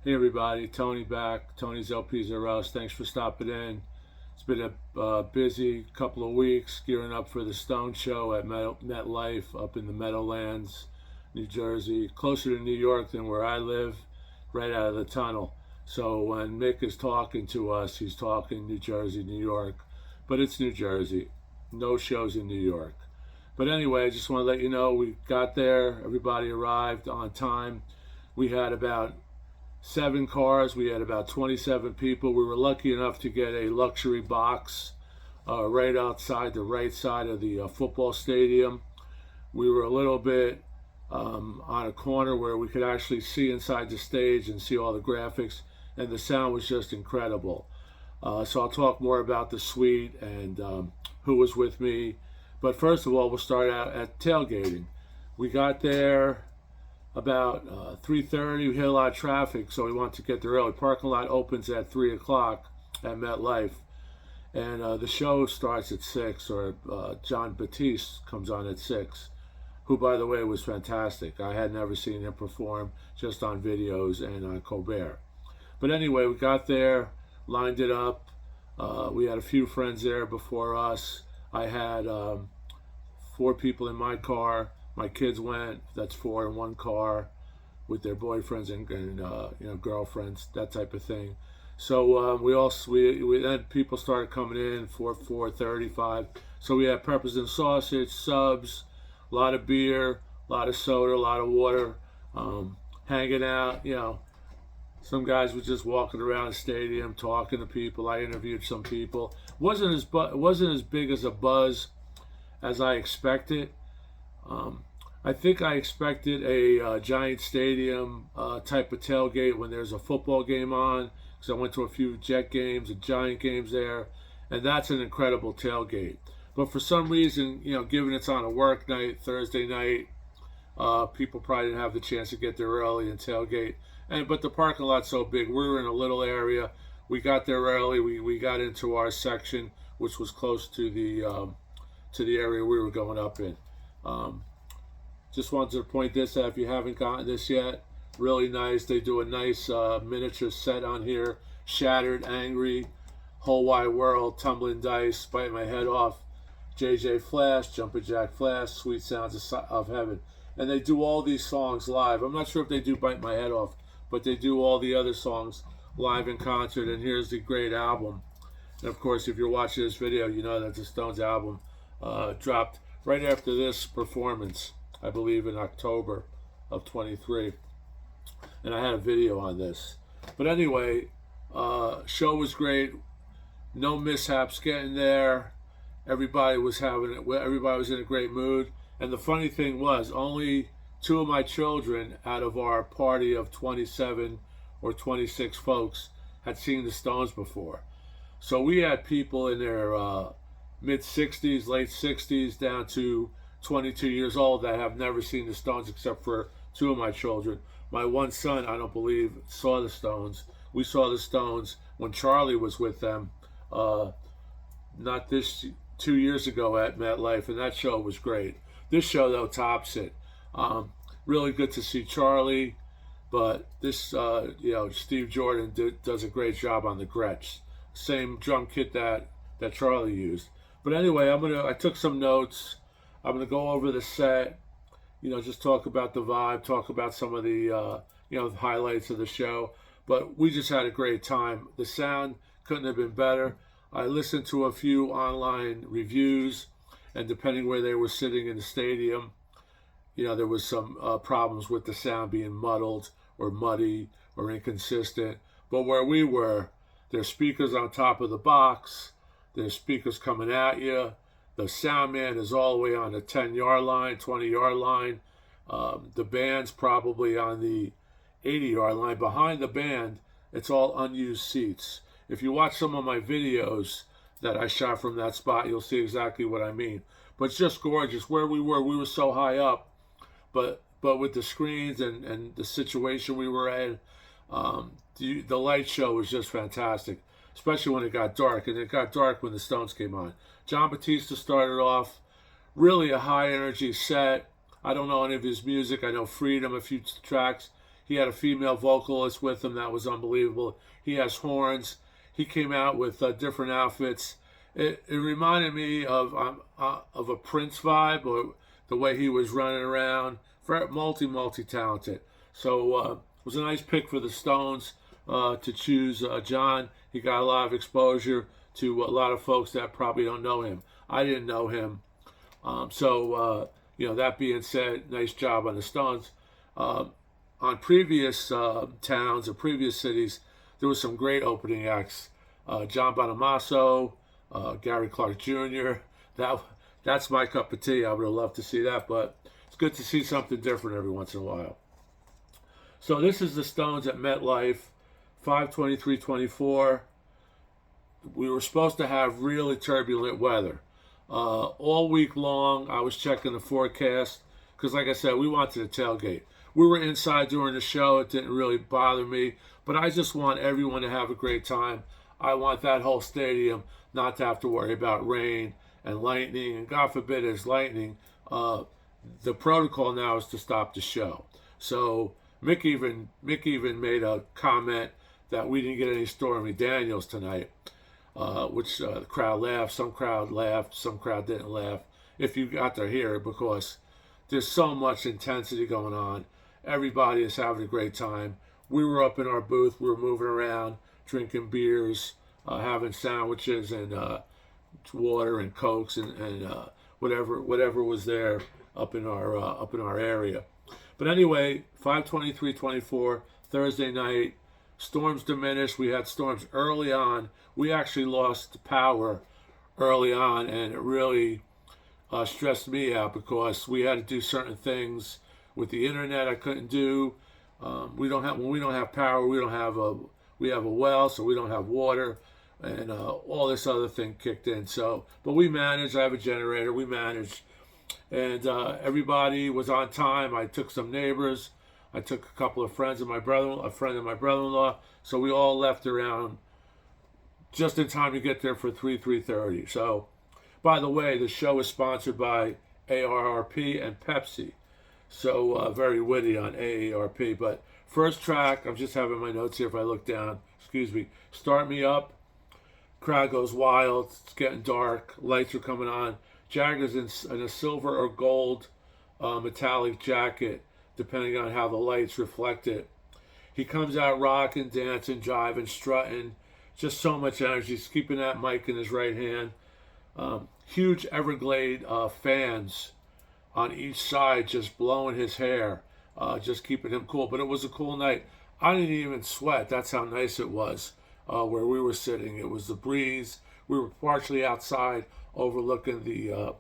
Hey everybody, Tony back. Tony's LPs are us. Thanks for stopping in. It's been a busy couple of weeks gearing up for the Stone Show at MetLife up in the Meadowlands, New Jersey, closer to New York than where I live, right out of the tunnel. So when Mick is talking to us, he's talking New Jersey, New York, but it's New Jersey. No shows in New York. But anyway, I just want to let you know we got there. Everybody arrived on time. We had about 7 cars. We had about 27 people. We were lucky enough to get a luxury box right outside the right side of the football stadium. We were a little bit on a corner where we could actually see inside the stage and see all the graphics, and the sound was just incredible. So I'll talk more about the suite and who was with me. But first of all, we'll start out at tailgating. We got there about 3:30. We hit a lot of traffic, so we wanted to get there early. Parking lot opens at 3 o'clock at MetLife, and the show starts at 6, or John Batiste comes on at 6, who, by the way, was fantastic. I had never seen him perform, just on videos and on Colbert. But anyway, we got there, lined it up. We had a few friends there before us. I had 4 people in my car. My kids went. That's 4 in one car with their boyfriends and girlfriends, that type of thing. So we then people started coming in 4:35. So we had peppers and sausage, subs, a lot of beer, a lot of soda, a lot of water, hanging out. Some guys were just walking around the stadium talking to people. I interviewed some people. Wasn't as big as a buzz as I expected. I think I expected a Giant Stadium type of tailgate when there's a football game on, because I went to a few Jet games and Giant games there, and that's an incredible tailgate. But for some reason, given it's on a work night, Thursday night, people probably didn't have the chance to get there early and tailgate. But the parking lot's so big. We were in a little area. We got there early. We got into our section, which was close to the area we were going up in. Just wanted to point this out if you haven't gotten this yet. Really nice. They do a nice miniature set on here. Shattered, Angry, Whole Wide World, Tumbling Dice, Bite My Head Off, JJ Flash, Jumpin' Jack Flash, Sweet Sounds of Heaven. And they do all these songs live. I'm not sure if they do Bite My Head Off, but they do all the other songs live in concert. And here's the great album. And of course, if you're watching this video, you know that the Stones album dropped right after this performance, I believe in October of 23. And I had a video on this. But anyway, show was great. No mishaps getting there. Everybody was in a great mood. And the funny thing was, only 2 of my children out of our party of 27 or 26 folks had seen the Stones before. So we had people in their mid-60s, late 60s, down to 22 years old that have never seen the Stones, except for 2 of my children. My one son, I don't believe, saw the Stones. We saw the Stones when Charlie was with them, not this 2 years ago at MetLife, and that show was great. This show, though, tops it. Really good to see Charlie, but this, Steve Jordan does a great job on the Gretsch. Same drum kit that Charlie used. But anyway, I took some notes. I'm gonna go over the set, just talk about the vibe, talk about some of the highlights of the show. But we just had a great time. The sound couldn't have been better. I listened to a few online reviews, and depending where they were sitting in the stadium, there was some problems with the sound being muddled or muddy or inconsistent. But where we were, there's speakers on top of the box, there's speakers coming at you. The sound man is all the way on the 10-yard line, 20-yard line. The band's probably on the 80-yard line. Behind the band, it's all unused seats. If you watch some of my videos that I shot from that spot, you'll see exactly what I mean. But it's just gorgeous. Where we were so high up, but with the screens and the situation we were in, the light show was just fantastic, especially when it got dark. And it got dark when the Stones came on. John Batiste started off really a high energy set. I don't know any of his music. I know Freedom, a few tracks. He had a female vocalist with him that was unbelievable. He has horns. He came out with different outfits. It reminded me of a Prince vibe, or the way he was running around. Very multi talented. So it was a nice pick for the Stones to choose John. He got a lot of exposure to a lot of folks that probably don't know him. I didn't know him. That being said, nice job on the Stones. On previous towns or previous cities, there was some great opening acts. John Bonamassa, Gary Clark Jr. That's my cup of tea. I would have loved to see that, but it's good to see something different every once in a while. So this is the Stones at MetLife, 5/23/24. We were supposed to have really turbulent weather. All week long, I was checking the forecast because, like I said, we wanted to tailgate. We were inside during the show. It didn't really bother me, but I just want everyone to have a great time. I want that whole stadium not to have to worry about rain and lightning, and God forbid there's lightning. The protocol now is to stop the show. So Mick even made a comment that we didn't get any Stormy Daniels tonight, which the crowd laughed. Some crowd laughed, some crowd didn't laugh. If you got to hear it, because there's so much intensity going on. Everybody is having a great time. We were up in our booth. We were moving around, drinking beers, having sandwiches and water and Cokes and whatever was there up in our area. But anyway, 5/23/24, Thursday night. Storms diminished. We had storms early on. We actually lost power early on, and it really stressed me out because we had to do certain things with the internet I couldn't do. When we don't have power, we have a well, so we don't have water, and all this other thing kicked in. So, but we managed. I have a generator. We managed, and everybody was on time. I took some neighbors. I took a couple of friends of a friend of my brother-in-law. So we all left around just in time to get there for 3:30. So, by the way, the show is sponsored by AARP and Pepsi. So very witty on AARP. But first track, I'm just having my notes here if I look down. Excuse me. Start Me Up. Crowd goes wild. It's getting dark. Lights are coming on. Jagger's in a silver or gold metallic jacket, depending on how the lights reflect it. He comes out rocking, dancing, jiving, strutting. Just so much energy. He's keeping that mic in his right hand. Huge Everglade fans on each side just blowing his hair, just keeping him cool. But it was a cool night. I didn't even sweat. That's how nice it was where we were sitting. It was the breeze. We were partially outside overlooking the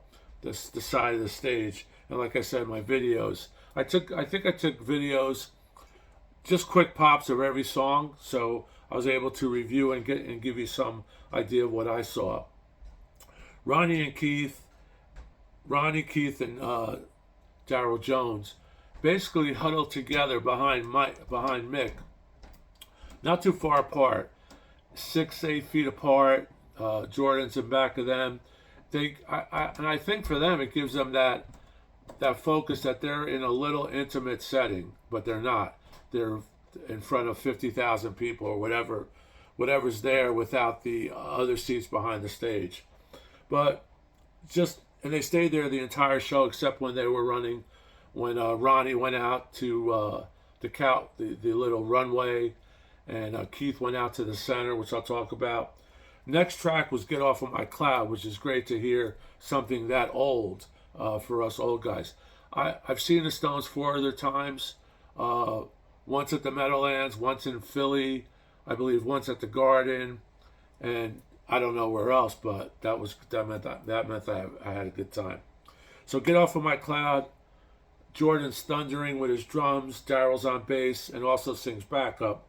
side of the stage. And like I said, my videos, I think I took videos, just quick pops of every song, so I was able to review and give you some idea of what I saw. Ronnie, Keith, and Daryl Jones basically huddled together behind Mick, not too far apart, 6-8 feet apart. Jordan's in back of them. I think for them it gives them that focus that they're in a little intimate setting, but they're not. They're in front of 50,000 people or whatever's there without the other seats behind the stage. But and they stayed there the entire show except when they were running, when Ronnie went out to the little runway, and Keith went out to the center, which I'll talk about. Next track was Get Off of My Cloud, which is great to hear something that old for us old guys. I've seen the Stones 4 other times, once at the Meadowlands, once in Philly, I believe once at the Garden, and I don't know where else, but that meant that I had a good time. So Get Off of My Cloud. Jordan's thundering with his drums. Daryl's on bass and also sings backup.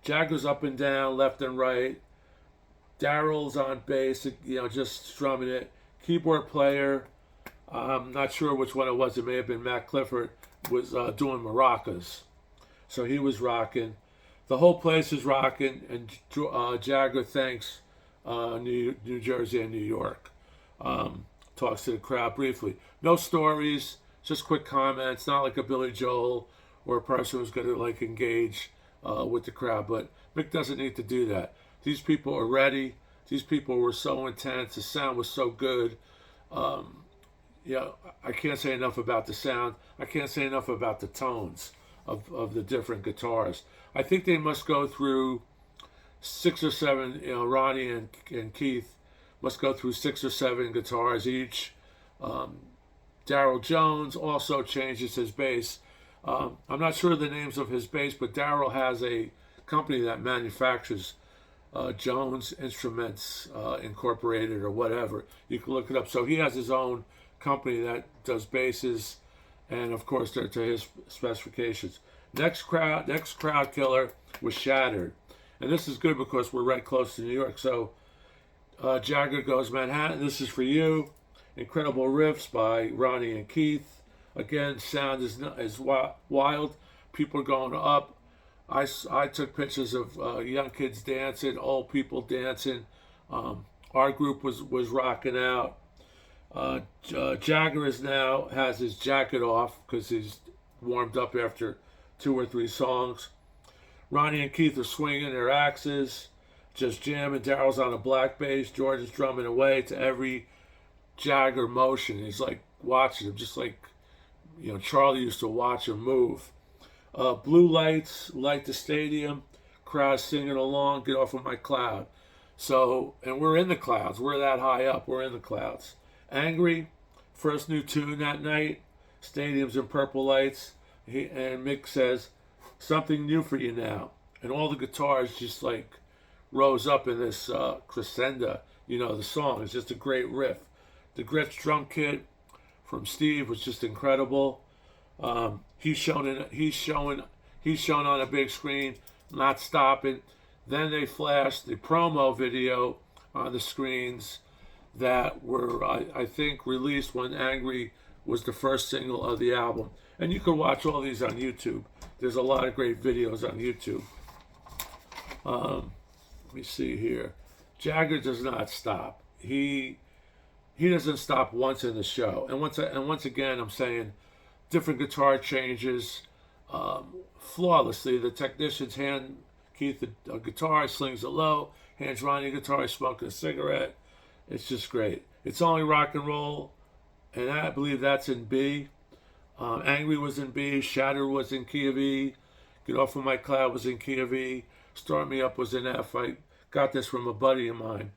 Jagger's up and down, left and right. Daryl's on bass, just strumming it. Keyboard player, I'm not sure which one it was. It may have been Matt Clifford, was doing maracas. So he was rocking. The whole place is rocking, and Jagger thanks New Jersey and New York. Talks to the crowd briefly. No stories, just quick comments, not like a Billy Joel or a person who's going to like engage with the crowd. But Mick doesn't need to do that. These people are ready. These people were so intense. The sound was so good. Yeah, I can't say enough about the sound. I can't say enough about the tones of the different guitars. I think they must go through 6 or 7, Ronnie and Keith must go through 6 or 7 guitars each. Daryl Jones also changes his bass. I'm not sure of the names of his bass, but Daryl has a company that manufactures Jones Instruments Incorporated or whatever. You can look it up. So he has his own company that does basses, and of course they're to his specifications. Next crowd killer was Shattered, and this is good because we're right close to New York. So Jagger Goes Manhattan. This is for you. Incredible riffs by Ronnie and Keith. Again, sound is wild. People are going up. I took pictures of young kids dancing, old people dancing. Our group was rocking out. Jagger now has his jacket off because he's warmed up after 2 or 3 songs. Ronnie and Keith are swinging their axes, just jamming. Daryl's on a black bass. George is drumming away to every Jagger motion. He's like watching him, just like Charlie used to watch him move. Blue lights light the stadium. Crowd singing along. Get off of my cloud. So, and we're in the clouds. We're that high up. We're in the clouds. Angry, first new tune that night. Stadium's in purple lights. And Mick says, something new for you now. And all the guitars just like rose up in this crescendo. The song is just a great riff. The Gretsch drum kit from Steve was just incredible. He's shown on a big screen, not stopping. Then they flashed the promo video on the screens that were, I think, released when Angry was the first single of the album. And you can watch all these on YouTube. There's a lot of great videos on YouTube. Let me see here. Jagger does not stop. He doesn't stop once in the show. And once again, I'm saying different guitar changes flawlessly. The technicians hand Keith a guitar, slings it low, hands Ronnie a guitar, smoking a cigarette. It's just great. It's Only Rock and Roll, and I believe that's in B. Angry was in B. Shatter was in key of E. Get Off of My Cloud was in key of E. Start Me Up was in F. I got this from a buddy of mine.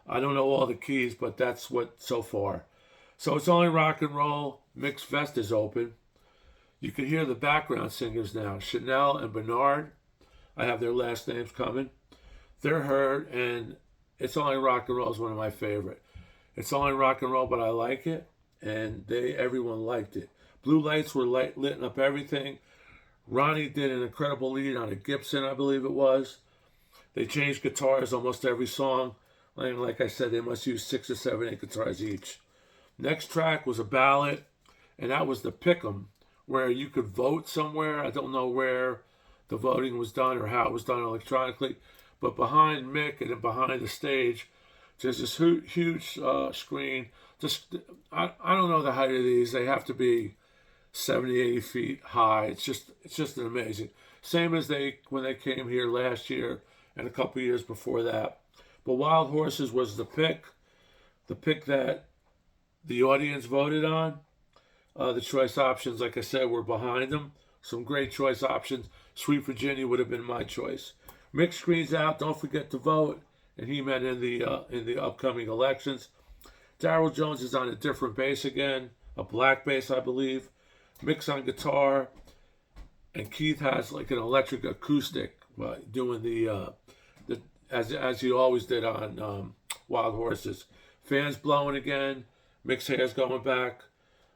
I don't know all the keys, but that's what so far. So it's Only Rock and Roll. Mick's vest is open. You can hear the background singers now. Chanel and Bernard. I have their last names coming. They're heard, and It's Only Rock and Roll is one of my favorite. It's Only Rock and Roll, but I like it, and everyone liked it. Blue lights were lighting up everything. Ronnie did an incredible lead on a Gibson, I believe it was. They changed guitars almost every song. Like I said, they must use 6 or 7, 8 guitars each. Next track was a ballad, and that was the Pick'em, where you could vote somewhere. I don't know where the voting was done or how it was done electronically, but behind Mick and behind the stage, there's this huge screen. I don't know the height of these. They have to be 70, 80 feet high. It's just an amazing. Same as when they came here last year and a couple years before that. But Wild Horses was the pick that the audience voted on. The choice options, like I said, were behind them. Some great choice options. Sweet Virginia would have been my choice. Mick screens out. Don't forget to vote. And he meant in the upcoming elections. Daryl Jones is on a different bass again, a black bass, I believe. Mick's on guitar, and Keith has like an electric acoustic, doing the as he always did on Wild Horses. Fans blowing again. Mick's hair's going back.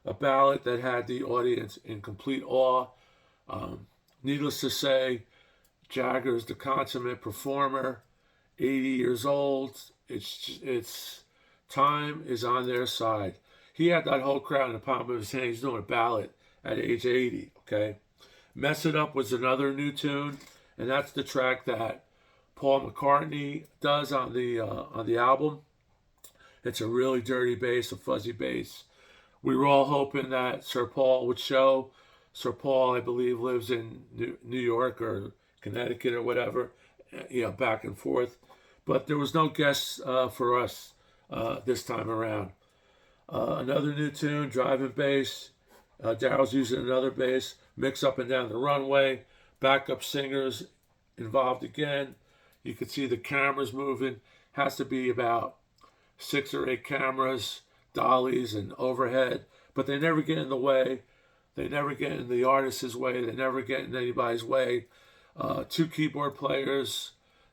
A ballad that had the audience in complete awe. Needless to say, Jagger's the consummate performer. 80 years old. It's time is on their side. He had that whole crowd in the palm of his hand. He's doing a ballad at age 80. Okay, Mess It Up was another new tune, and that's the track that Paul McCartney does on the album. It's a really dirty bass, a fuzzy bass. We were all hoping that Sir Paul would show Sir Paul, I believe, lives in New York or Connecticut or whatever, back and forth. But there was no guests for us this time around. Another new tune, driving bass. Daryl's using another bass, mix up and down the runway. Backup singers involved again. You can see the cameras moving. Has to be about 6 or 8 cameras, dollies, and overhead. But they never get in the way. They never get in the artist's way. They never get in anybody's way. 2 keyboard players,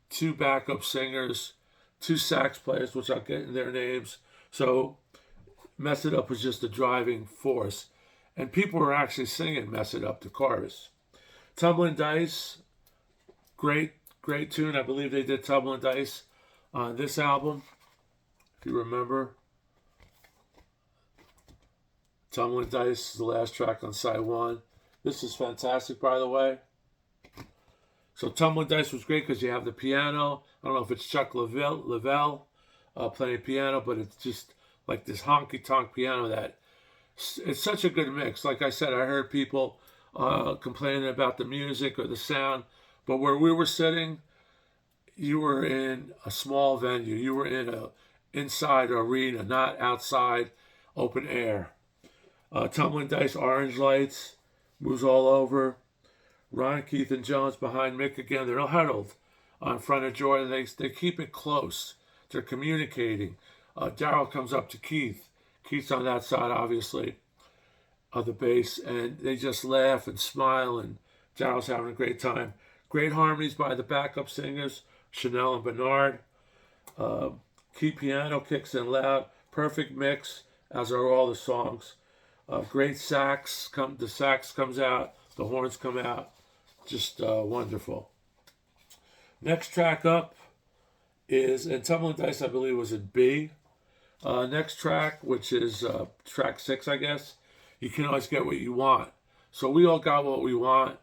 2 backup singers, 2 sax players, which I'll get in their names. So Mess It Up was just a driving force. And people were actually singing Mess It Up, the chorus. Tumbling Dice, great tune. I believe they did Tumbling Dice on this album, if you remember. Tumbling Dice is the last track on side 1. This is fantastic, by the way. So Tumbling Dice was great because you have the piano. I don't know if it's Chuck Leavell playing piano, but it's just like this honky-tonk piano that it's such a good mix. Like I said, I heard people complaining about the music or the sound, but where we were sitting, you were in a small venue. You were in a inside arena, not outside open air. Tumbling Dice, Orange Lights, moves all over. Ron, Keith, and Jones behind Mick again. They're huddled in front of Jordan. They keep it close. They're communicating. Daryl comes up to Keith. Keith's on that side, obviously, of the bass, and they just laugh and smile, and Daryl's having a great time. Great harmonies by the backup singers, Chanel and Bernard. Key piano kicks in loud. Perfect mix, as are all the songs. Great sax. The sax comes out. The horns come out. Just wonderful. Next track up is, and Tumbling Dice, I believe, was in B. Next track, which is track 6, I guess. You can always get what you want. So we all got what we want,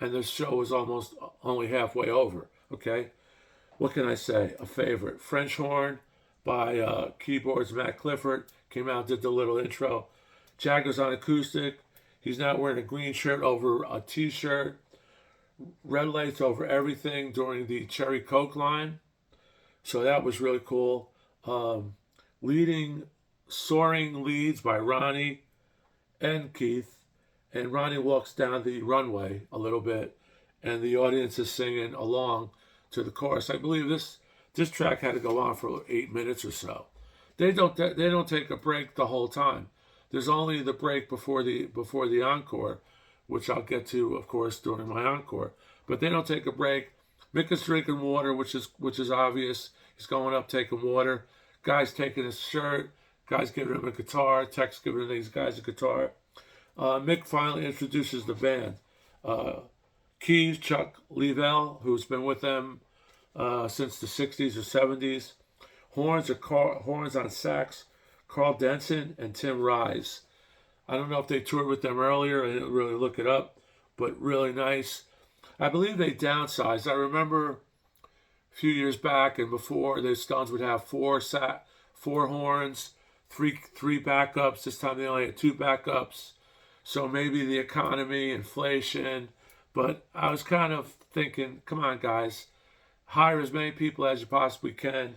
and the show was almost only halfway over, okay? What can I say? A favorite. French Horn by keyboards Matt Clifford. Came out, did the little intro. Jagger's on acoustic. He's now wearing a green shirt over a t-shirt. Red lights over everything during the Cherry Coke line. So that was really cool. Soaring leads by Ronnie and Keith. And Ronnie walks down the runway a little bit, and the audience is singing along to the chorus. I believe this track had to go on for 8 minutes or so. They don't take a break the whole time. There's only the break before the encore, which I'll get to, of course, during my encore. But they don't take a break. Mick is drinking water, which is obvious. He's going up taking water. Guy's taking his shirt. Guy's giving him a guitar. Tech's giving these guys a guitar. Mick finally introduces the band. Keys, Chuck Leavell, who's been with them since the 60s or 70s. Horns on sax, Carl Denson and Tim Rise. I don't know if they toured with them earlier. I didn't really look it up, but really nice. I believe they downsized. I remember a few years back and before, the Stones would have four horns, three backups. This time they only had 2 backups. So maybe the economy, inflation. But I was kind of thinking, come on, guys, hire as many people as you possibly can,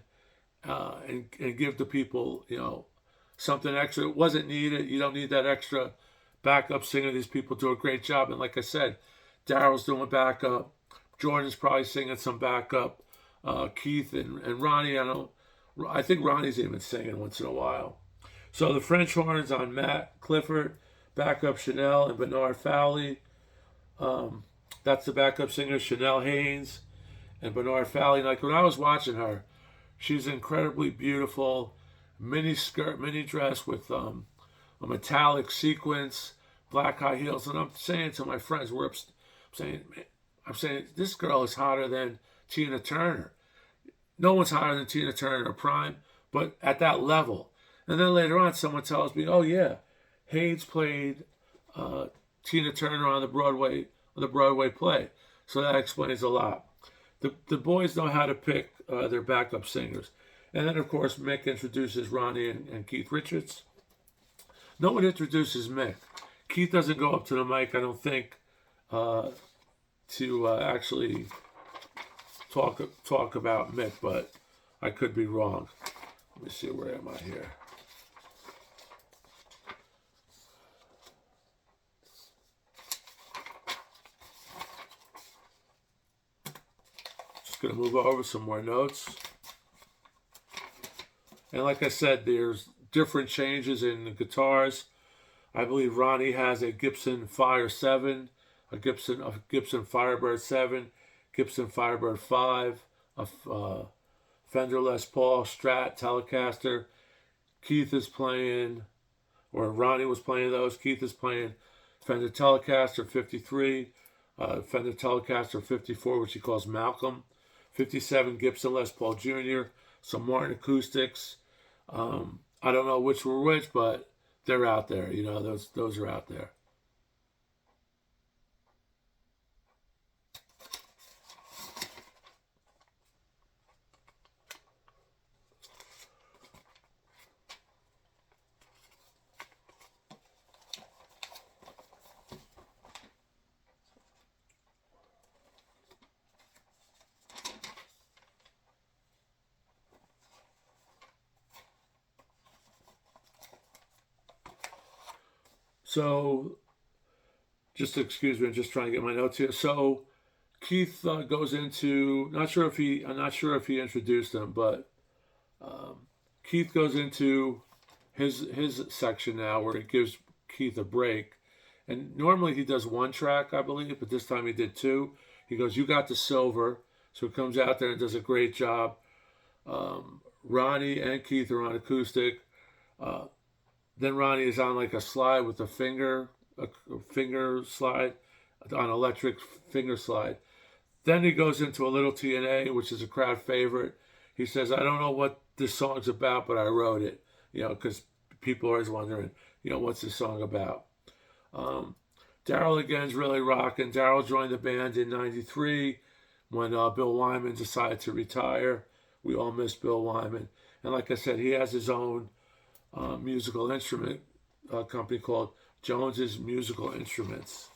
and give the people, something extra. It wasn't needed. You don't need that extra backup singer. These people do a great job. And like I said, Daryl's doing backup. Jordan's probably singing some backup. Keith and Ronnie, I think Ronnie's even singing once in a while. So the French horns on Matt Clifford, backup Chanel and Bernard Fowley. That's the backup singer, Chanel Haynes and Bernard Fowley. Like when I was watching her, she's incredibly beautiful. Mini skirt, mini dress with a metallic sequence, black high heels. And I'm saying to my friends, I'm saying this girl is hotter than Tina Turner. No one's hotter than Tina Turner in her prime, but at that level. And then later on, someone tells me, "Oh yeah, Haynes played Tina Turner on the Broadway play." So that explains a lot. The boys know how to pick their backup singers. And then, of course, Mick introduces Ronnie and Keith Richards. No one introduces Mick. Keith doesn't go up to the mic, I don't think, to actually talk about Mick, but I could be wrong. Let me see, where am I here? Just going to move over some more notes. And like I said, there's different changes in the guitars. I believe Ronnie has a Gibson Fire 7, a Gibson Firebird 7, Gibson Firebird 5, a Fender Les Paul Strat Telecaster. Keith is playing, or Ronnie was playing those. Keith is playing Fender Telecaster 53, Fender Telecaster 54, which he calls Malcolm, 57 Gibson Les Paul Jr., some Martin acoustics. I don't know which were which, but they're out there. You know, those are out there. So, just excuse me, I'm just trying to get my notes here. So, Keith goes into, I'm not sure if he introduced them, but Keith goes into his section now where he gives Keith a break. And normally he does one track, I believe, but this time he did two. He goes, "You got the silver." So he comes out there and does a great job. Ronnie and Keith are on acoustic. Then Ronnie is on like a slide with a finger slide, on electric finger slide. Then he goes into a little TNA, which is a crowd favorite. He says, "I don't know what this song's about, but I wrote it." You know, because people are always wondering, you know, what's this song about? Daryl again's really rocking. Daryl joined the band in '93 when Bill Wyman decided to retire. We all miss Bill Wyman. And like I said, he has his own musical instrument company called Jones's Musical Instruments.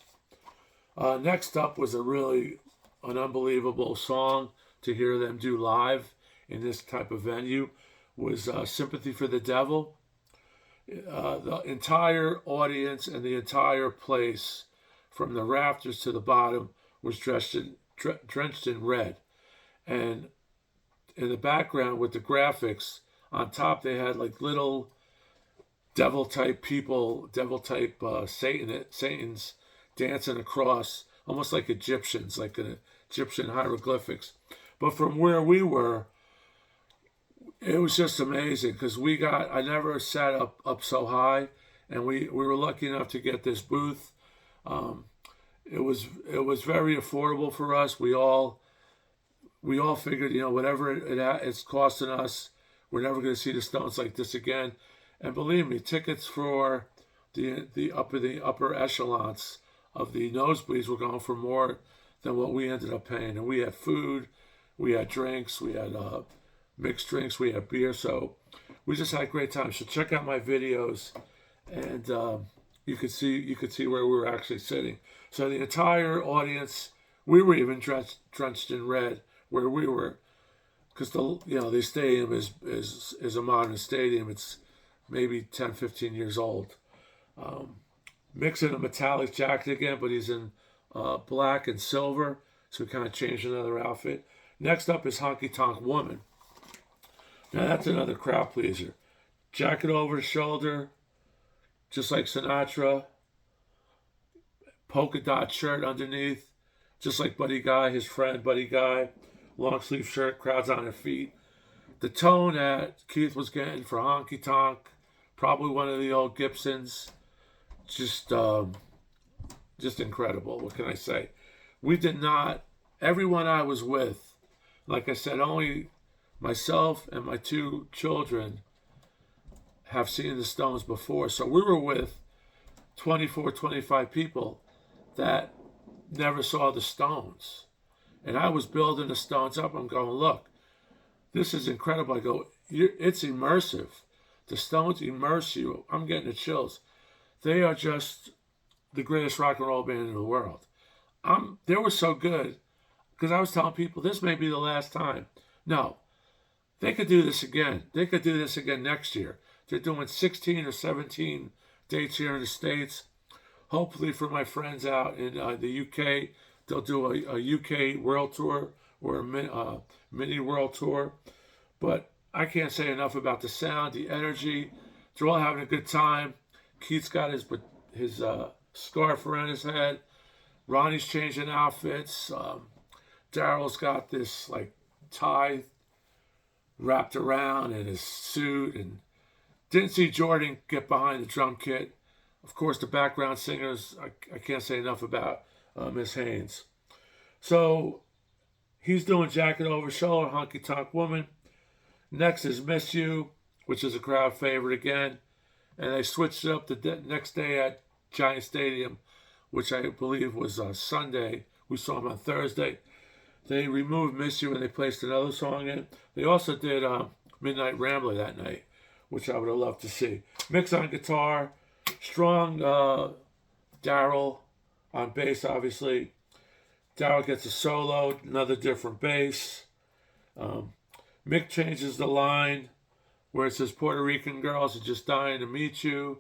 Next up was an unbelievable song to hear them do live in this type of venue, was Sympathy for the Devil. The entire audience and the entire place, from the rafters to the bottom, was drenched in red. And in the background with the graphics, on top they had like little devil-type people, devil-type Satans dancing across, almost like Egyptians, like an Egyptian hieroglyphics. But from where we were, it was just amazing because I never sat up so high, and we were lucky enough to get this booth. It was very affordable for us. We all figured, you know, whatever it's costing us, we're never going to see the Stones like this again. And believe me, tickets for the upper echelons of the nosebleeds were going for more than what we ended up paying. And we had food, we had drinks, we had mixed drinks, we had beer. So we just had a great time. So check out my videos, and you could see where we were actually sitting. So the entire audience, we were even drenched in red where we were, because the stadium is a modern stadium. It's maybe 10, 15 years old. Mick's in a metallic jacket again, but he's in black and silver, so we kind of changed another outfit. Next up is Honky Tonk Woman. Now that's another crowd pleaser. Jacket over the shoulder, just like Sinatra. Polka dot shirt underneath, just like Buddy Guy, his friend Buddy Guy. Long sleeve shirt, crowds on their feet. The tone that Keith was getting for Honky Tonk, probably one of the old Gibsons, just incredible. What can I say? We did not, everyone I was with, like I said, only myself and my two children have seen the Stones before. So we were with 24, 25 people that never saw the Stones. And I was building the Stones up. I'm going, look, this is incredible. I go, it's immersive. The Stones immerse you. I'm getting the chills. They are just the greatest rock and roll band in the world. They were so good because I was telling people this may be the last time. No, they could do this again. They could do this again next year. They're doing 16 or 17 dates here in the States. Hopefully for my friends out in the UK, they'll do a UK world tour or a mini world tour. But I can't say enough about the sound, the energy. They're all having a good time. Keith's got his scarf around his head. Ronnie's changing outfits. Daryl's got this like tie wrapped around in his suit, and didn't see Jordan get behind the drum kit. Of course, the background singers, I can't say enough about Miss Haynes. So he's doing Jacket Over Shoulder, Honky Tonk Woman. Next is Miss You, which is a crowd favorite again. And they switched it up the next day at Giant Stadium, which I believe was Sunday. We saw them on Thursday. They removed Miss You and they placed another song in. They also did Midnight Rambler that night, which I would have loved to see. Mix on guitar, strong Daryl on bass, obviously. Daryl gets a solo, another different bass. Mick changes the line where it says Puerto Rican girls are just dying to meet you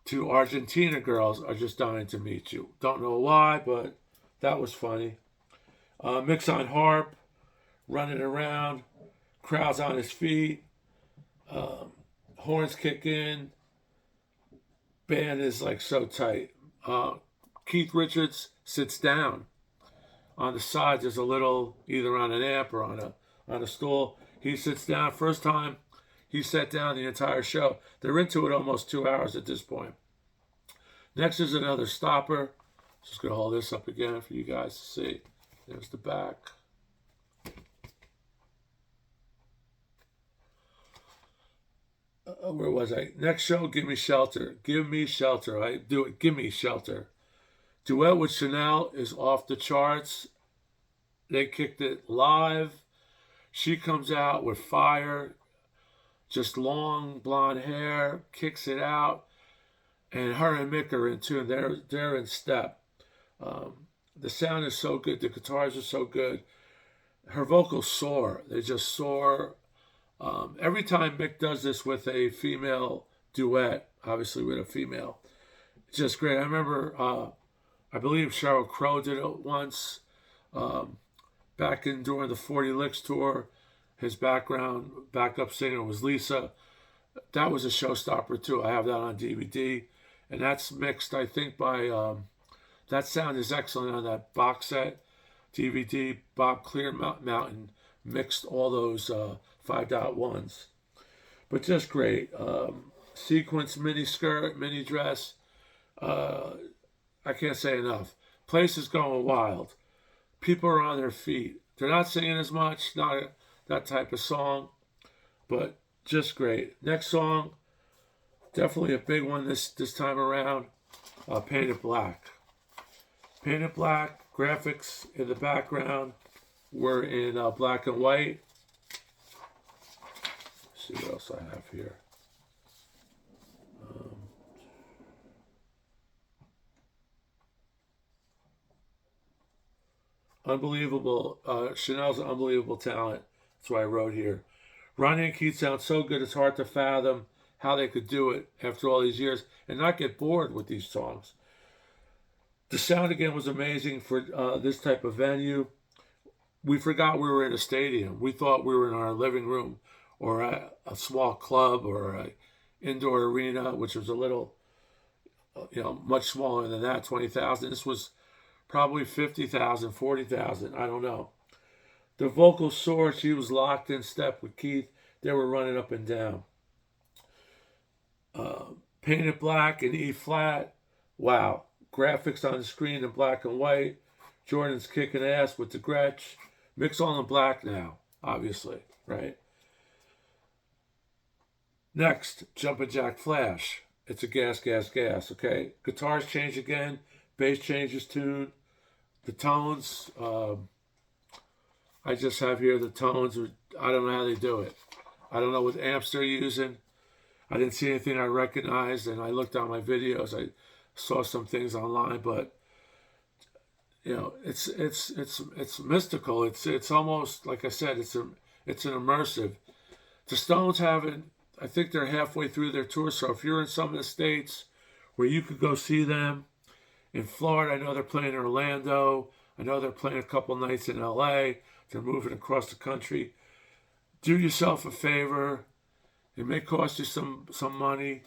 to Argentina girls are just dying to meet you. Don't know why, but that was funny. Mick's on harp, running around, crowd's on his feet, horns kick in, band is like so tight. Keith Richards sits down. On the side, there's a little, either on an amp or on a stool. He sits down. First time he sat down the entire show. They're into it almost 2 hours at this point. Next is another stopper. Just going to hold this up again for you guys to see. There's the back. Where was I? Next show, Give Me Shelter. Give Me Shelter. I do it. Give Me Shelter. Duet with Chanel is off the charts. They kicked it live. She comes out with fire, just long blonde hair, kicks it out, and her and Mick are in tune. They're in step. The sound is so good. The guitars are so good. Her vocals soar. They just soar. Every time Mick does this with a female duet, obviously with a female, it's just great. I remember, I believe Sheryl Crow did it once. Back during the 40 Licks tour, his backup singer was Lisa. That was a showstopper too. I have that on DVD, and that's mixed, I think, by that sound is excellent on that box set DVD. Bob Clearmountain mixed all those 5.1s, but just great. Sequence, mini skirt, mini dress. I can't say enough. Place is going wild. People are on their feet. They're not singing as much, not that type of song, but just great. Next song, definitely a big one this time around, Painted Black. Painted Black, graphics in the background were in black and white. Let's see what else I have here. Unbelievable. Chanel's an unbelievable talent. That's what I wrote here. Ronnie and Keith sound so good, it's hard to fathom how they could do it after all these years and not get bored with these songs. The sound again was amazing for this type of venue. We forgot we were in a stadium. We thought we were in our living room or a small club or an indoor arena, which was a little, much smaller than that, 20,000. This was probably 50,000, 40,000, I don't know. The vocal soared. She was locked in step with Keith. They were running up and down. Painted Black in E flat. Wow. Graphics on the screen in black and white. Jordan's kicking ass with the Gretsch. Mick's all in black now, obviously, right? Next, Jumpin' Jack Flash. It's a gas, gas, gas, okay? Guitars change again. Bass changes tune. The tones, I just have here the tones. I don't know how they do it. I don't know what amps they're using. I didn't see anything I recognized, and I looked on my videos. saw some things online, but it's mystical. It's almost like I said. It's an immersive. The Stones haven't. I think they're halfway through their tour. So if you're in some of the states where you could go see them, in Florida, I know they're playing in Orlando. I know they're playing a couple nights in LA. They're moving across the country. Do yourself a favor. It may cost you some money,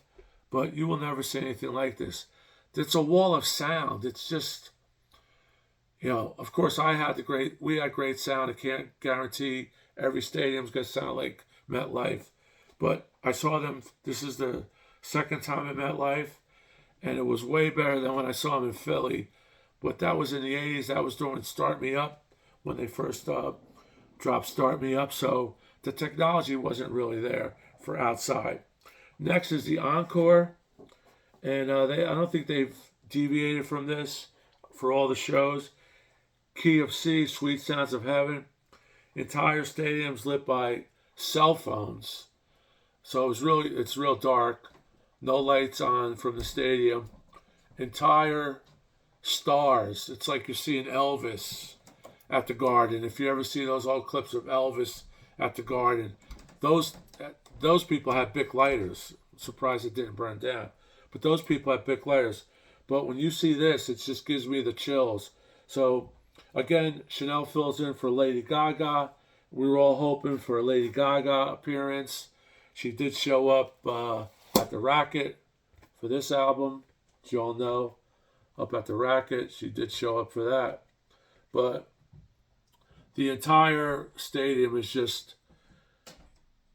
but you will never see anything like this. It's a wall of sound. It's just, of course we had great sound. I can't guarantee every stadium's going to sound like MetLife, but I saw them. This is the second time at MetLife, and it was way better than when I saw them in Philly. But that was in the 80s. That was during Start Me Up, when they first dropped Start Me Up. So the technology wasn't really there for outside. Next is the Encore. And I don't think they've deviated from this for all the shows. Key of C, Sweet Sounds of Heaven. Entire stadiums lit by cell phones. So it's real dark. No lights on from the stadium. Entire stars. It's like you're seeing Elvis at the Garden. If you ever see those old clips of Elvis at the Garden, those people had Bic lighters. I'm surprised it didn't burn down. But those people had Bic lighters. But when you see this, it just gives me the chills. So again, Chanel fills in for Lady Gaga. We were all hoping for a Lady Gaga appearance. She did show up at the Racket for this album, as you all know. Up at the Racket, she did show up for that. But the entire stadium is just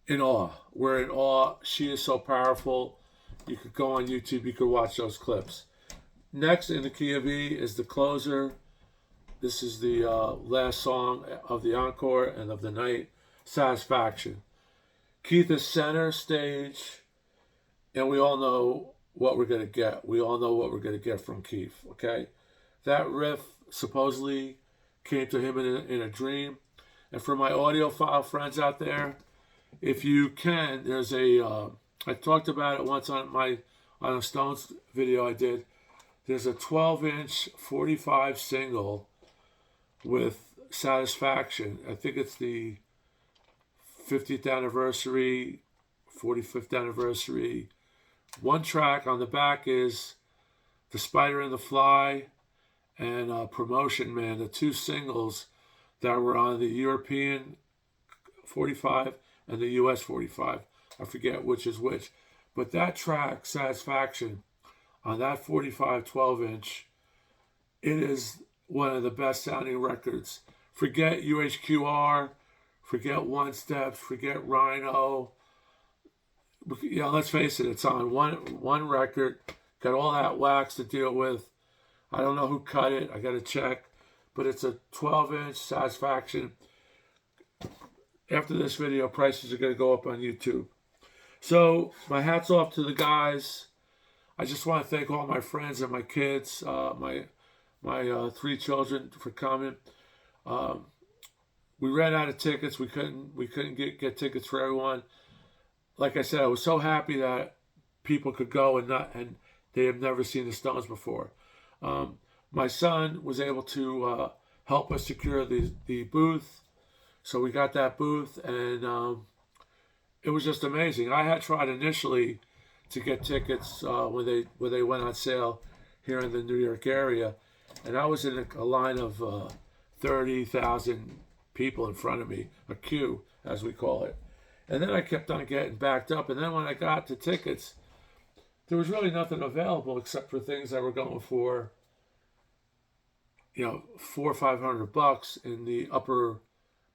in awe. We're in awe. She is so powerful. You could go on YouTube, you could watch those clips. Next in the key of E is the closer. This is the last song of the encore and of the night, Satisfaction. Keith is center stage, and we all know what we're going to get. We all know what we're going to get from Keith, okay? That riff supposedly came to him in a dream. And for my audiophile friends out there, if you can, there's I talked about it once on a Stones video I did. There's a 12-inch 45 single with Satisfaction. I think it's the 50th anniversary, 45th anniversary. One track on the back is The Spider and the Fly and Promotion Man, the two singles that were on the European 45 and the US 45. I forget which is which. But that track, Satisfaction, on that 45 12-inch, it is one of the best sounding records. Forget UHQR, forget One Steps, forget Rhino. Let's face it, it's on one record. Got all that wax to deal with. I don't know who cut it. I got to check. But it's a 12-inch Satisfaction. After this video, prices are going to go up on YouTube. So my hat's off to the guys. I just want to thank all my friends and my kids, my 3 children for coming. We ran out of tickets. We couldn't get tickets for everyone. Like I said, I was so happy that people could go and they have never seen the Stones before. My son was able to help us secure the booth, so we got that booth, and it was just amazing. I had tried initially to get tickets when they went on sale here in the New York area, and I was in a line of 30,000 people in front of me, a queue as we call it. And then I kept on getting backed up, and then when I got the tickets, there was really nothing available except for things that were going for, $400 or $500 in the upper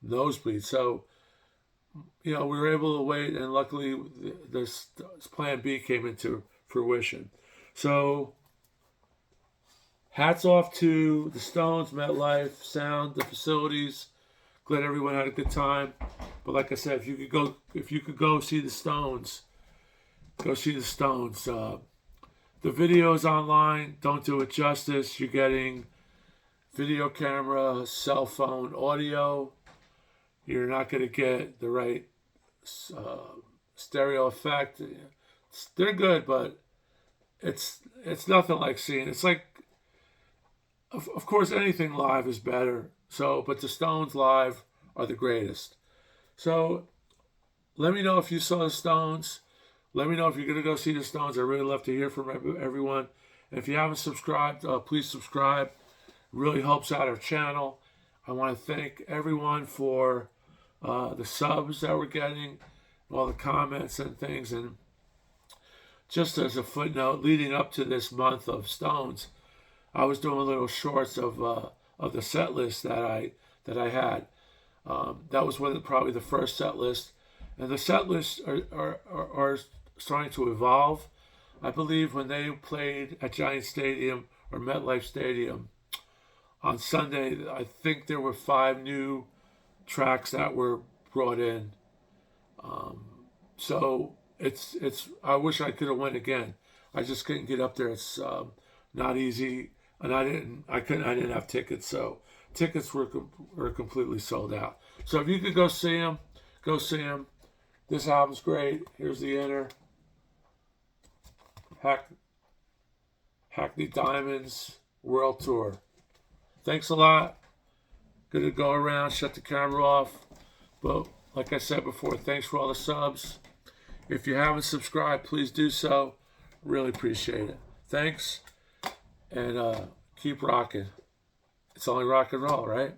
nosebleed. So, we were able to wait, and luckily this plan B came into fruition. So, hats off to the Stones, MetLife, sound, the facilities. Glad everyone had a good time. But like I said, if you could go see the Stones, go see the Stones. The videos online don't do it justice. You're getting video camera, cell phone, audio. You're not going to get the right stereo effect. They're good, but it's nothing like seeing. It's like, of course, anything live is better. So, but the Stones live are the greatest. So, let me know if you saw the Stones. Let me know if you're going to go see the Stones. I really love to hear from everyone. And if you haven't subscribed, please subscribe. It really helps out our channel. I want to thank everyone for the subs that we're getting, all the comments and things. And just as a footnote, leading up to this month of Stones, I was doing little shorts of the set list that I had. That was probably the first set list, and the set lists are starting to evolve. I believe when they played at Giant Stadium or MetLife Stadium on Sunday, I think there were 5 new tracks that were brought in. So it's I wish I could have went again. I just couldn't get up there. It's not easy, and I didn't have tickets, so tickets were completely sold out. So if you could go see them, go see them. This album's great. Here's the inner. Hackney Diamonds World Tour. Thanks a lot. Gonna go around, shut the camera off. But like I said before, thanks for all the subs. If you haven't subscribed, please do so. Really appreciate it. Thanks, and keep rocking. It's only rock and roll, right?